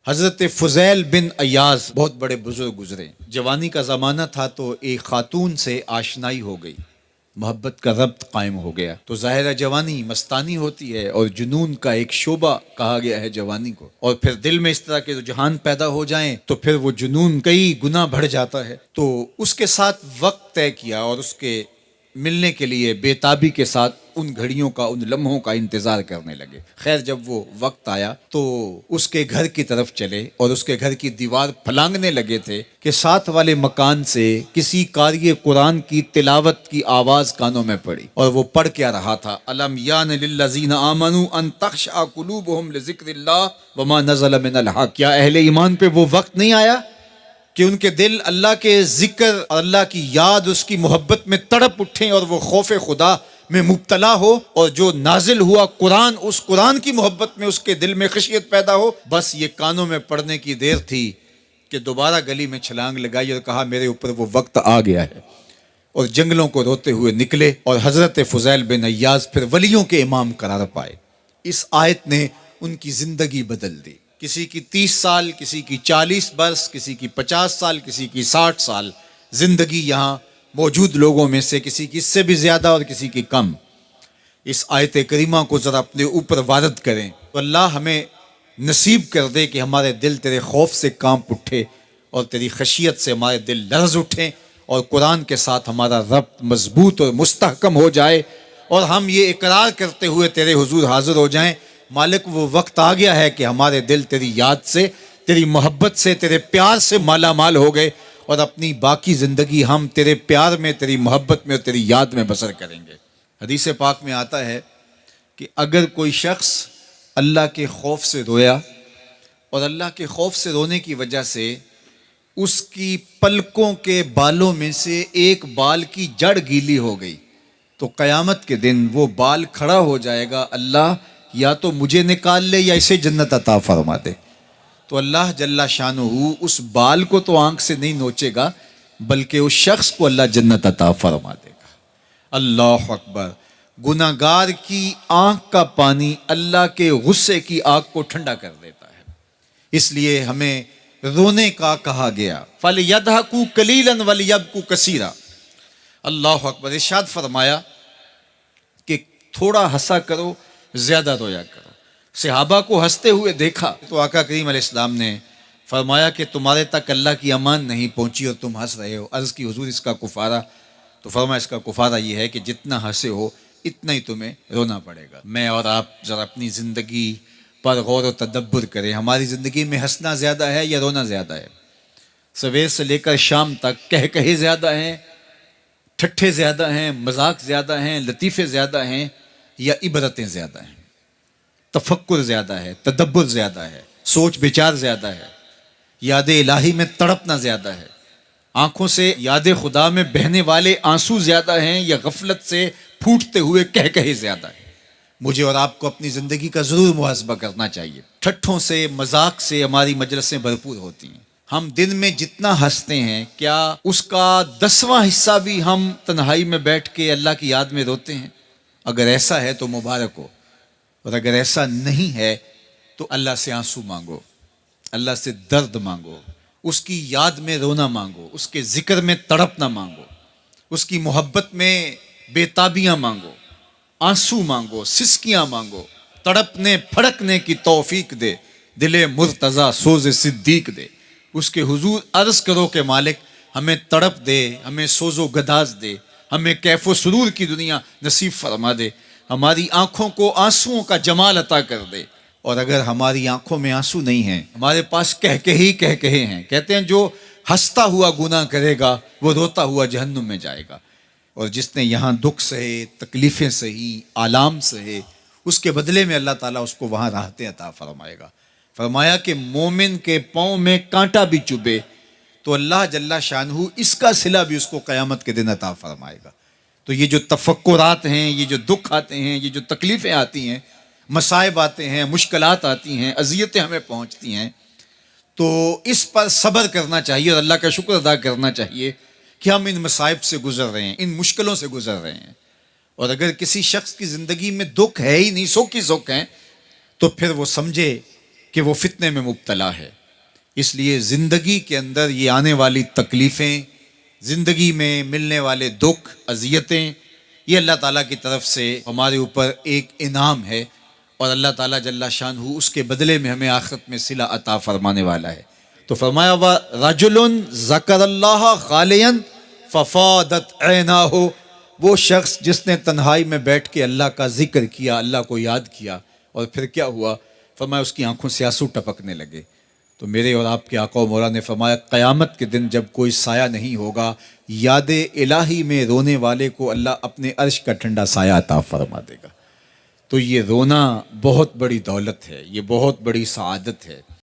حضرت فضیل بن ایاز بہت بڑے بزرگ گزرے. جوانی کا زمانہ تھا تو ایک خاتون سے آشنائی ہو گئی، محبت کا ربط قائم ہو گیا. تو ظاہر جوانی مستانی ہوتی ہے اور جنون کا ایک شعبہ کہا گیا ہے جوانی کو، اور پھر دل میں اس طرح کے رجحان پیدا ہو جائیں تو پھر وہ جنون کئی گنا بڑھ جاتا ہے. تو اس کے ساتھ وقت طے کیا اور اس کے ملنے کے لیے بے تابی کے ساتھ ان گھڑیوں کا، ان لمحوں کا انتظار کرنے لگے. خیر جب وہ وقت آیا تو اس کے گھر کی طرف چلے اور اس کے گھر کی دیوار پھلانگنے لگے تھے کہ ساتھ والے مکان سے کسی قاری قرآن کی تلاوت کی آواز کانوں میں پڑی. اور وہ پڑھ کیا رہا تھا، الم یان للذین آمنوا ان تخشع قلوبهم لذکر اللہ وما نزل من الحق. کیا اہل ایمان پہ وہ وقت نہیں آیا کہ ان کے دل اللہ کے ذکر اور اللہ کی یاد، اس کی محبت میں تڑپ اٹھیں اور وہ خوف خدا میں مبتلا ہو، اور جو نازل ہوا قرآن، اس قرآن کی محبت میں اس کے دل میں خشیت پیدا ہو. بس یہ کانوں میں پڑنے کی دیر تھی کہ دوبارہ گلی میں چھلانگ لگائی اور کہا میرے اوپر وہ وقت آ گیا ہے، اور جنگلوں کو روتے ہوئے نکلے. اور حضرت فضیل بن ایاز پھر ولیوں کے امام قرار پائے. اس آیت نے ان کی زندگی بدل دی. کسی کی 30 سال، کسی کی 40 برس، کسی کی 50 سال، کسی کی 60 سال زندگی یہاں موجود لوگوں میں سے کسی کی اس سے بھی زیادہ اور کسی کی کم. اس آیت کریمہ کو ذرا اپنے اوپر وارد کریں تو اللہ ہمیں نصیب کر دے کہ ہمارے دل تیرے خوف سے کانپ اٹھے اور تیری خشیت سے ہمارے دل لرز اٹھیں، اور قرآن کے ساتھ ہمارا ربط مضبوط اور مستحکم ہو جائے، اور ہم یہ اقرار کرتے ہوئے تیرے حضور حاضر ہو جائیں، مالک وہ وقت آ گیا ہے کہ ہمارے دل تیری یاد سے، تیری محبت سے، تیرے پیار سے مالا مال ہو گئے، اور اپنی باقی زندگی ہم تیرے پیار میں، تیری محبت میں اور تیری یاد میں بسر کریں گے. حدیث پاک میں آتا ہے کہ اگر کوئی شخص اللہ کے خوف سے رویا اور اللہ کے خوف سے رونے کی وجہ سے اس کی پلکوں کے بالوں میں سے ایک بال کی جڑ گیلی ہو گئی تو قیامت کے دن وہ بال کھڑا ہو جائے گا، اللہ یا تو مجھے نکال لے یا اسے جنت عطا فرما دے. تو اللہ جل شانہ اس بال کو تو آنکھ سے نہیں نوچے گا، بلکہ اس شخص کو اللہ جنت عطا فرما دے گا. اللہ اکبر. گناہگار کی آنکھ کا پانی اللہ کے غصے کی آگ کو ٹھنڈا کر دیتا ہے. اس لیے ہمیں رونے کا کہا گیا، فَلْيَضْحَكُوا قَلِيلًا وَلْيَبْكُوا كَثِيرًا. اللہ اکبر. ارشاد فرمایا کہ تھوڑا ہنسا کرو، زیادہ رویا کرو. صحابہ کو ہنستے ہوئے دیکھا تو آقا کریم علیہ السلام نے فرمایا کہ تمہارے تک اللہ کی امان نہیں پہنچی اور تم ہنس رہے ہو. عرض کی حضور اس کا کفارہ؟ تو فرمایا اس کا کفارہ یہ ہے کہ جتنا ہنسے ہو اتنا ہی تمہیں رونا پڑے گا. میں اور آپ ذرا اپنی زندگی پر غور و تدبر کریں. ہماری زندگی میں ہنسنا زیادہ ہے یا رونا زیادہ ہے؟ سویر سے لے کر شام تک کہے زیادہ ہیں، ٹھٹھے زیادہ ہیں، مذاق زیادہ ہیں، لطیفے زیادہ ہیں، یا عبرتیں زیادہ ہیں؟ تفکر زیادہ ہے، تدبر زیادہ ہے، سوچ بچار زیادہ ہے، یاد الہی میں تڑپنا زیادہ ہے، آنکھوں سے یاد خدا میں بہنے والے آنسو زیادہ ہیں، یا غفلت سے پھوٹتے ہوئے کہے زیادہ ہے؟ مجھے اور آپ کو اپنی زندگی کا ضرور محاسبہ کرنا چاہیے. ٹھٹھوں سے، مذاق سے ہماری مجلسیں بھرپور ہوتی ہیں. ہم دن میں جتنا ہنستے ہیں کیا اس کا 10واں حصہ بھی ہم تنہائی میں بیٹھ کے اللہ کی یاد میں روتے ہیں؟ اگر ایسا ہے تو مبارک ہو، اور اگر ایسا نہیں ہے تو اللہ سے آنسو مانگو، اللہ سے درد مانگو، اس کی یاد میں رونا مانگو، اس کے ذکر میں تڑپنا مانگو، اس کی محبت میں بے تابیاں مانگو، آنسو مانگو، سسکیاں مانگو. تڑپنے پھڑکنے کی توفیق دے، دل مرتضیٰ سوز صدیق دے. اس کے حضور عرض کرو کہ مالک ہمیں تڑپ دے، ہمیں سوز و گداز دے، ہمیں کیف و سرور کی دنیا نصیب فرما دے، ہماری آنکھوں کو آنسوؤں کا جمال عطا کر دے. اور اگر ہماری آنکھوں میں آنسو نہیں ہیں، ہمارے پاس کہے ہیں، کہتے ہیں جو ہنستا ہوا گناہ کرے گا وہ روتا ہوا جہنم میں جائے گا، اور جس نے یہاں دکھ سہے، تکلیفیں سہی، آلام سہے، اس کے بدلے میں اللہ تعالیٰ اس کو وہاں راحتیں عطا فرمائے گا. فرمایا کہ مومن کے پاؤں میں کانٹا بھی چبھے تو اللہ جل شانہ اس کا صلہ بھی اس کو قیامت کے دن عطا فرمائے گا. تو یہ جو تفکرات ہیں، یہ جو دکھ آتے ہیں، یہ جو تکلیفیں آتی ہیں، مصائب آتے ہیں، مشکلات آتی ہیں، اذیتیں ہمیں پہنچتی ہیں، تو اس پر صبر کرنا چاہیے اور اللہ کا شکر ادا کرنا چاہیے کہ ہم ان مصائب سے گزر رہے ہیں، ان مشکلوں سے گزر رہے ہیں. اور اگر کسی شخص کی زندگی میں دکھ ہے ہی نہیں، سکھ ہی سکھ ہیں، تو پھر وہ سمجھے کہ وہ فتنے میں مبتلا ہے. اس لیے زندگی کے اندر یہ آنے والی تکلیفیں، زندگی میں ملنے والے دکھ، اذیتیں، یہ اللہ تعالیٰ کی طرف سے ہمارے اوپر ایک انعام ہے، اور اللہ تعالیٰ جل شانہ اس کے بدلے میں ہمیں آخرت میں صلہ عطا فرمانے والا ہے. تو فرمایا رجل ذکر اللہ خالیا ففاضت عیناہ، وہ شخص جس نے تنہائی میں بیٹھ کے اللہ کا ذکر کیا، اللہ کو یاد کیا، اور پھر کیا ہوا؟ فرمایا اس کی آنکھوں سے آنسو ٹپکنے لگے. تو میرے اور آپ کے آقا و مولا نے فرمایا قیامت کے دن جب کوئی سایہ نہیں ہوگا، یاد الہی میں رونے والے کو اللہ اپنے عرش کا ٹھنڈا سایہ عطا فرما دے گا. تو یہ رونا بہت بڑی دولت ہے، یہ بہت بڑی سعادت ہے.